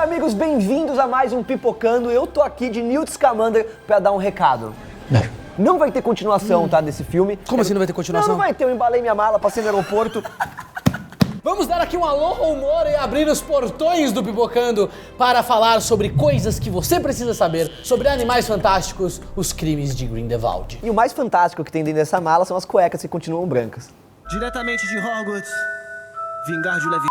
amigos, bem-vindos a mais um Pipocando. Eu tô aqui de Newt Scamander pra dar um recado. Não vai ter continuação, tá, desse filme. Como assim não vai ter continuação? Não vai ter, eu embalei minha mala, passei no aeroporto. Vamos dar aqui um alô humor e abrir os portões do Pipocando para falar sobre coisas que você precisa saber sobre Animais Fantásticos, os crimes de Grindelwald. E o mais fantástico que tem dentro dessa mala são as cuecas que continuam brancas. Diretamente de Hogwarts, vingar de leve.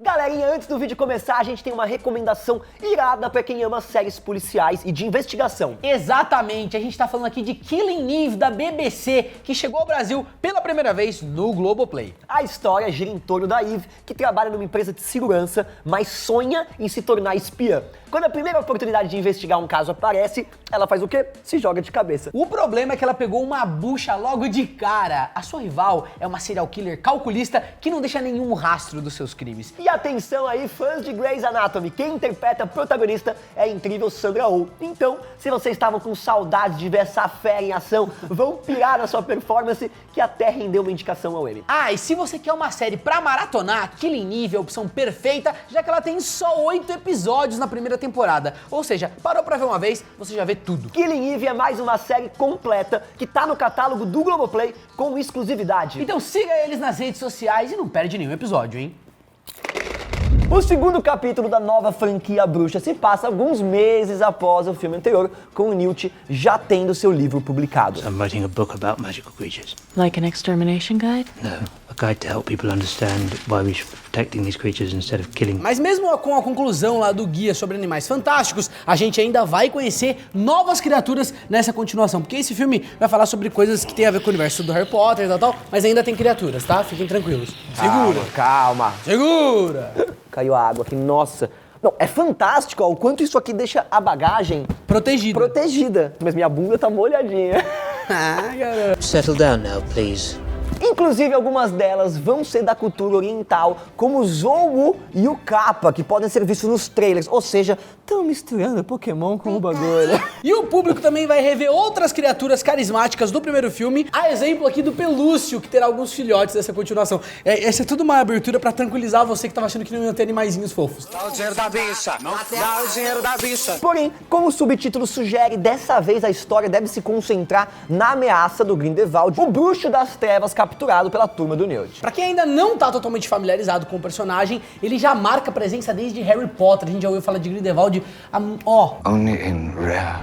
Galerinha, antes do vídeo começar, a gente tem uma recomendação irada pra quem ama séries policiais e de investigação. Exatamente, a gente tá falando aqui de Killing Eve da BBC, que chegou ao Brasil pela primeira vez no Globoplay. A história gira em torno da Eve, que trabalha numa empresa de segurança, mas sonha em se tornar espiã. Quando a primeira oportunidade de investigar um caso aparece, ela faz o quê? Se joga de cabeça. O problema é que ela pegou uma bucha logo de cara. A sua rival é uma serial killer calculista que não deixa nenhum rastro dos seus crimes. E atenção aí, fãs de Grey's Anatomy, quem interpreta a protagonista é a incrível Sandra Oh. Então, se vocês estavam com saudades de ver essa fera em ação, vão pirar na sua performance, que até rendeu uma indicação ao Emmy. Ah, e se você quer uma série pra maratonar, Killing Eve é a opção perfeita, já que ela tem só 8 episódios na primeira temporada. Ou seja, parou pra ver uma vez, você já vê tudo. Killing Eve é mais uma série completa que tá no catálogo do Globoplay com exclusividade. Então siga eles nas redes sociais e não perde nenhum episódio, hein? O segundo capítulo da nova franquia Bruxa se passa alguns meses após o filme anterior, com o Newt já tendo seu livro publicado. I'm writing a book about magical creatures. Like an extermination guide? No, a guide to help people understand why we should be protecting these creatures instead of killing them. Mas mesmo com a conclusão lá do guia sobre animais fantásticos, a gente ainda vai conhecer novas criaturas nessa continuação, porque esse filme vai falar sobre coisas que tem a ver com o universo do Harry Potter e tal, mas ainda tem criaturas, tá? Fiquem tranquilos. Segura! Calma. Segura! Caiu a água aqui, nossa. Não, é fantástico, ó, o quanto isso aqui deixa a bagagem protegida. Mas minha bunda tá molhadinha. Ah, garoto. Settle down now, please. Inclusive, algumas delas vão ser da cultura oriental, como o Zou e o Kappa, que podem ser vistos nos trailers. Ou seja, estão misturando Pokémon com o bagulho. E o público também vai rever outras criaturas carismáticas do primeiro filme, a exemplo aqui do Pelúcio, que terá alguns filhotes dessa continuação. Essa é tudo uma abertura pra tranquilizar você que tava achando que não ia ter animaizinhos fofos. Dá o dinheiro da bicha! Dá o dinheiro da bicha! Porém, como o subtítulo sugere, dessa vez a história deve se concentrar na ameaça do Grindelwald, o bruxo das trevas capturado pela turma do Newt. Pra quem ainda não tá totalmente familiarizado com o personagem, ele já marca presença desde Harry Potter. A gente já ouviu falar de Grindelwald, Only in rare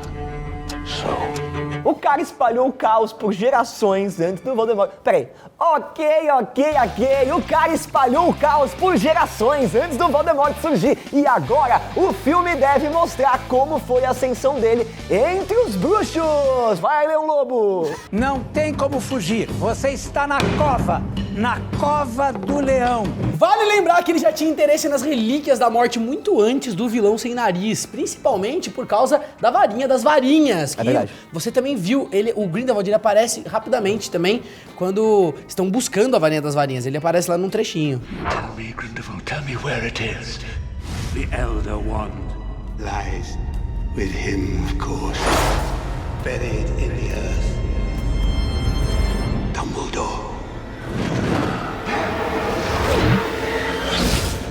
soul. O cara espalhou o caos por gerações antes do Voldemort. Peraí. Ok. O cara espalhou o caos por gerações antes do Voldemort surgir. E agora o filme deve mostrar como foi a ascensão dele entre os bruxos. Vai, Leão Lobo! Não tem como fugir. Você está na cova do leão. Vale lembrar que ele já tinha interesse nas relíquias da morte muito antes do vilão sem nariz, principalmente por causa da varinha das varinhas. É verdade. Você também viu, o Grindelwald ele aparece rapidamente também quando estão buscando a varinha das varinhas. Ele aparece lá num trechinho. Tell me, Grindelwald, tell me where it is. The Elder Wand lies with him, of course. Buried in the earth. Dumbledore.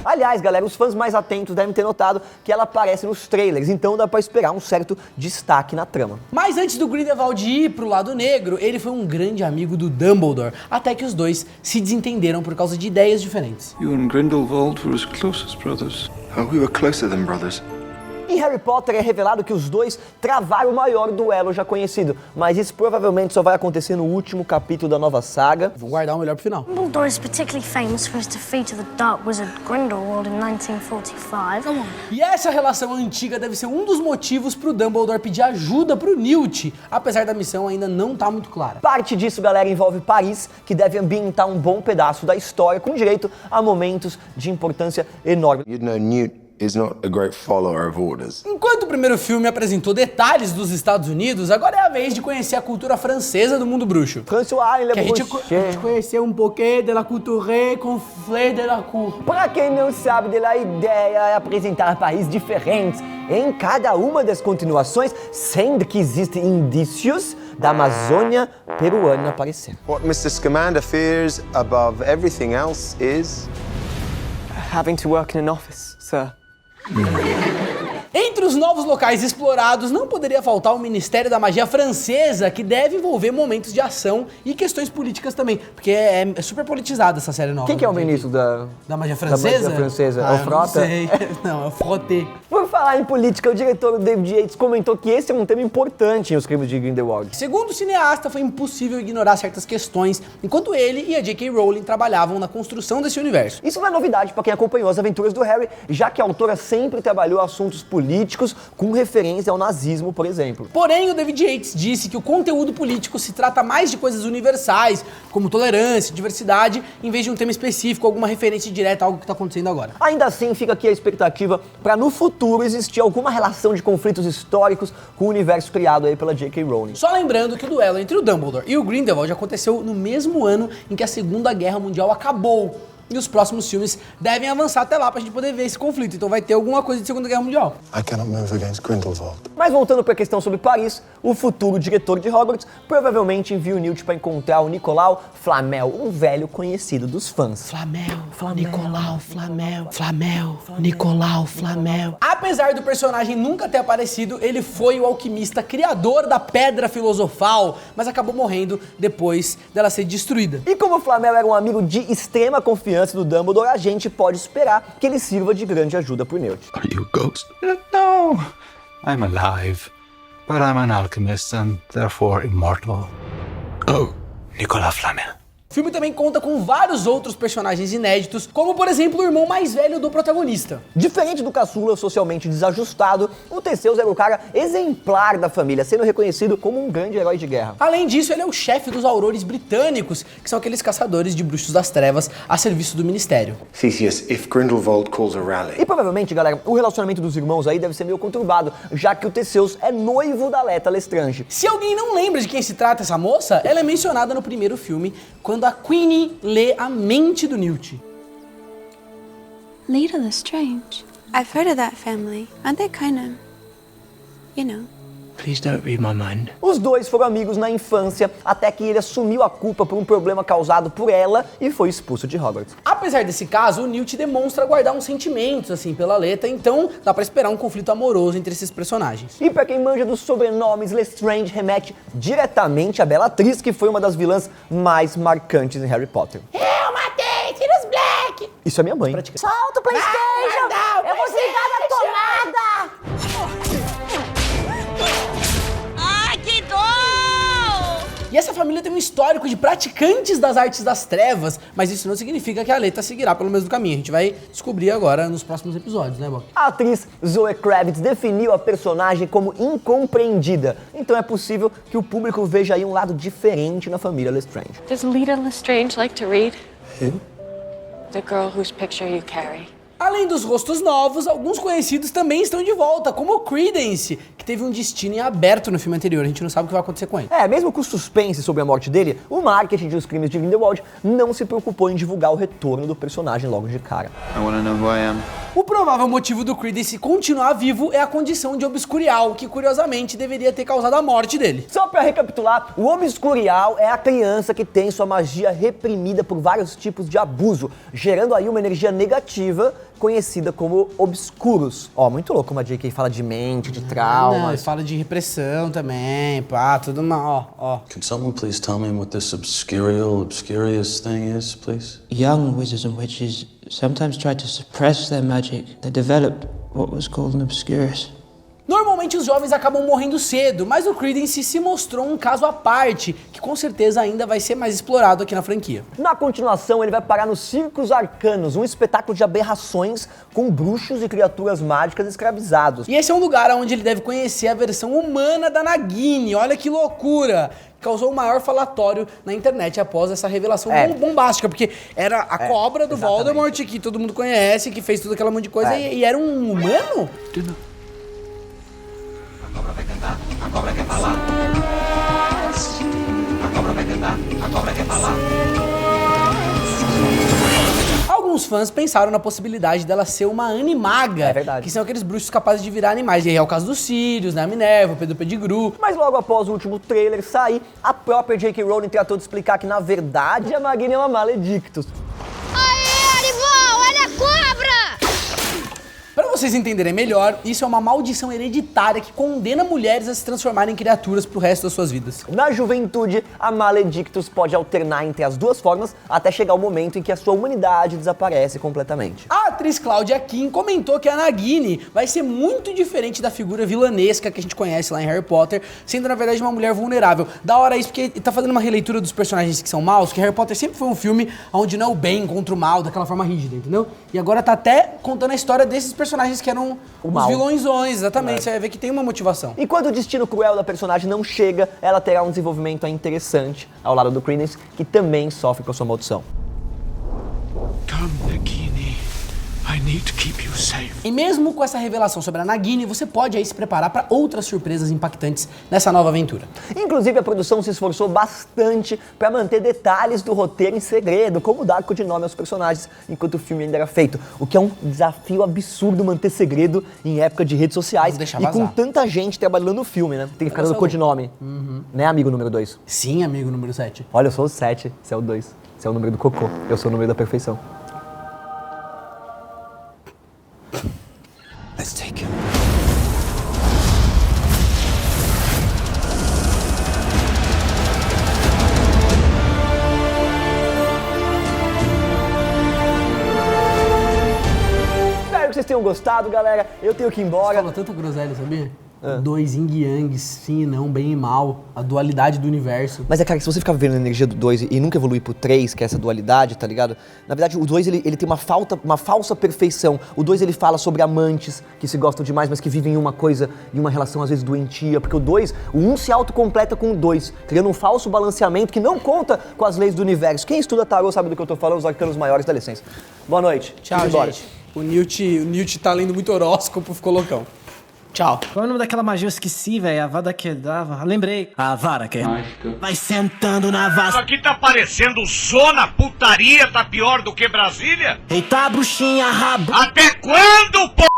Aliás, galera, os fãs mais atentos devem ter notado que ela aparece nos trailers, então dá pra esperar um certo destaque na trama. Mas antes do Grindelwald ir pro lado negro, ele foi um grande amigo do Dumbledore, até que os dois se desentenderam por causa de ideias diferentes. You and Grindelwald were as close as brothers. Oh, we were closer than brothers. Em Harry Potter é revelado que os dois travaram o maior duelo já conhecido, mas isso provavelmente só vai acontecer no último capítulo da nova saga. Vou guardar o melhor pro final. Dumbledore is particularly famous for his defeat of the Dark Wizard Grindelwald in 1945. E essa relação antiga deve ser um dos motivos pro Dumbledore pedir ajuda pro Newt, apesar da missão ainda não tá muito clara. Parte disso, galera, envolve Paris, que deve ambientar um bom pedaço da história, com direito a momentos de importância enorme. You'd know Newt is not a great follower of orders. Enquanto o primeiro filme apresentou detalhes dos Estados Unidos, agora é a vez de conhecer a cultura francesa do mundo bruxo. François, que a gente conheceu um pouquinho da culture com fleur de la cour. Para quem não sabe, a ideia é apresentar países diferentes em cada uma das continuações, sendo que existem indícios da Amazônia peruano aparecer. What Mr. Scamander fears above everything else is... Having to work in an office, sir. Entre os novos locais explorados, não poderia faltar o Ministério da Magia Francesa, que deve envolver momentos de ação e questões políticas também, porque é super politizada essa série nova. Quem que é o ministro da Magia Francesa? Da Magia Francesa? É o Frota? Não sei. Não, é o Frotté. Por falar em política, o diretor David Yates comentou que esse é um tema importante em Os Crimes de Grindelwald. Segundo o cineasta, foi impossível ignorar certas questões, enquanto ele e a J.K. Rowling trabalhavam na construção desse universo. Isso não é novidade para quem acompanhou as aventuras do Harry, já que a autora sempre trabalhou assuntos políticos com referência ao nazismo, por exemplo. Porém, o David Yates disse que o conteúdo político se trata mais de coisas universais, como tolerância, diversidade, em vez de um tema específico, alguma referência direta a algo que está acontecendo agora. Ainda assim, fica aqui a expectativa para no futuro existir alguma relação de conflitos históricos com o universo criado aí pela J.K. Rowling. Só lembrando que o duelo entre o Dumbledore e o Grindelwald aconteceu no mesmo ano em que a Segunda Guerra Mundial acabou. E os próximos filmes devem avançar até lá pra gente poder ver esse conflito. Então vai ter alguma coisa de Segunda Guerra Mundial. I cannot move against Grindelwald. Mas voltando para a questão sobre Paris, o futuro diretor de Hogwarts provavelmente envia o Newt para encontrar o Nicolau Flamel, um velho conhecido dos fãs. Flamel, Nicolau Flamel, Nicolau Flamel. Apesar do personagem nunca ter aparecido, ele foi o alquimista criador da Pedra Filosofal, mas acabou morrendo depois dela ser destruída. E como o Flamel era um amigo de extrema confiança do Dumbledore, a gente pode esperar que ele sirva de grande ajuda pro Newt. Are you a ghost? No, I'm alive, but I'm an alchemist and therefore immortal. Oh, Nicolas Flamel. O filme também conta com vários outros personagens inéditos, como por exemplo o irmão mais velho do protagonista. Diferente do caçula socialmente desajustado, o Theseus era o cara exemplar da família, sendo reconhecido como um grande herói de guerra. Além disso, ele é o chefe dos aurores britânicos, que são aqueles caçadores de bruxos das trevas a serviço do ministério. Theseus, if Grindelwald calls a rally... E provavelmente, galera, o relacionamento dos irmãos aí deve ser meio conturbado, já que o Theseus é noivo da Leta Lestrange. Se alguém não lembra de quem se trata essa moça, ela é mencionada no primeiro filme, quando a Queenie lê a mente do Newt. Leta Lestrange. I've heard of that family. Aren't they kind of, you know... Please don't read my mind. Os dois foram amigos na infância, até que ele assumiu a culpa por um problema causado por ela e foi expulso de Hogwarts. Apesar desse caso, o Newt demonstra guardar uns sentimentos, assim, pela Leta, então dá pra esperar um conflito amoroso entre esses personagens. E pra quem manja dos sobrenomes, Lestrange remete diretamente a Bellatrix, que foi uma das vilãs mais marcantes em Harry Potter. Eu matei Sirius Black! Isso é minha mãe. Solta o PlayStation! Eu vou desligar da tomada! E essa família tem um histórico de praticantes das artes das trevas, mas isso não significa que a Leta seguirá pelo mesmo caminho. A gente vai descobrir agora nos próximos episódios, né, Bob? A atriz Zoe Kravitz definiu a personagem como incompreendida, então é possível que o público veja aí um lado diferente na família Lestrange. Does Leta Lestrange like to read? Who? The girl whose picture you carry. Além dos rostos novos, alguns conhecidos também estão de volta, como o Credence, que teve um destino em aberto no filme anterior. A gente não sabe o que vai acontecer com ele. Mesmo com o suspense sobre a morte dele, o marketing de Os Crimes de Grindelwald não se preocupou em divulgar o retorno do personagem logo de cara. I want to know who I am. O provável motivo do Credence continuar vivo é a condição de Obscurial, que curiosamente deveria ter causado a morte dele. Só pra recapitular, o Obscurial é a criança que tem sua magia reprimida por vários tipos de abuso, gerando aí uma energia negativa conhecida como Obscurus. Muito louco, como a J.K. fala de mente, de traumas. Fala de repressão também, pá, tudo mal, Can someone please tell me what this obscurious thing is, please? Young wizards and witches sometimes try to suppress their magic. They developed what was called an obscurus. Normalmente os jovens acabam morrendo cedo, mas o Credence se mostrou um caso à parte, que com certeza ainda vai ser mais explorado aqui na franquia. Na continuação, ele vai parar nos Circos Arcanos, um espetáculo de aberrações com bruxos e criaturas mágicas escravizados. E esse é um lugar onde ele deve conhecer a versão humana da Nagini. Olha que loucura! Causou o maior falatório na internet após essa revelação bombástica, porque era a cobra do Voldemort, que todo mundo conhece, que fez tudo aquela monte de coisa, e era um humano? A cobra vai cantar, a cobra quer falar. A cobra vai cantar, a cobra quer falar. Alguns alguns fãs pensaram na possibilidade dela ser uma animaga. É verdade. Que são aqueles bruxos capazes de virar animais. E aí é o caso dos Sirius, né? A Minerva, o Pedro Pettigrew. Mas logo após o último trailer sair, a própria J.K. Rowling tratou de explicar que, na verdade, a Nagini é uma Maledictus. Aê, animal! Olha a cobra! Pra vocês entenderem melhor, isso é uma maldição hereditária que condena mulheres a se transformarem em criaturas pro resto das suas vidas. Na juventude, a Maledictus pode alternar entre as duas formas até chegar o momento em que a sua humanidade desaparece completamente. A atriz Claudia Kim comentou que a Nagini vai ser muito diferente da figura vilanesca que a gente conhece lá em Harry Potter, sendo na verdade uma mulher vulnerável. Da hora isso, porque tá fazendo uma releitura dos personagens que são maus, que Harry Potter sempre foi um filme onde não é o bem contra o mal, daquela forma rígida, entendeu? E agora tá até contando a história desses personagens que eram os vilõezões, exatamente. Você vai ver que tem uma motivação. E quando o destino cruel da personagem não chega, ela terá um desenvolvimento interessante ao lado do Credence, que também sofre com a sua maldição. Come, Nagini. I need to keep you safe. E mesmo com essa revelação sobre a Nagini, você pode aí se preparar para outras surpresas impactantes nessa nova aventura. Inclusive, a produção se esforçou bastante para manter detalhes do roteiro em segredo, como dar codinome aos personagens enquanto o filme ainda era feito. O que é um desafio absurdo manter segredo em época de redes sociais e com tanta gente trabalhando no filme, né? Tem que ficar dando codinome. Né, amigo número 2? Sim, amigo número 7. Olha, eu sou o 7, você é o 2. Você é o número do cocô, eu sou o número da perfeição. Let's take him. Espero que vocês tenham gostado, galera. Eu tenho que ir embora. Você falou tanta groselha, sabia? Dois yin e yang, sim e não, bem e mal, a dualidade do universo. Mas é, cara, se você ficar vivendo a energia do 2 e nunca evoluir pro 3, que é essa dualidade, tá ligado? Na verdade, o 2, ele tem uma falsa perfeição. O 2, ele fala sobre amantes que se gostam demais, mas que vivem uma coisa, em uma relação às vezes doentia. Porque o 1 se autocompleta com o 2, criando um falso balanceamento que não conta com as leis do universo. Quem estuda tarô sabe do que eu tô falando, os arcanos maiores, dá licença. Boa noite. Tchau, gente. O Newt tá lendo muito horóscopo, ficou loucão. Tchau. Qual é o nome daquela magia? Eu esqueci, velho. Avada Kedavra. Lembrei. A vara que vai sentando na vasta. Isso aqui tá parecendo zona, putaria, tá pior do que Brasília? Eita, bruxinha, rabo. Até quando, pô?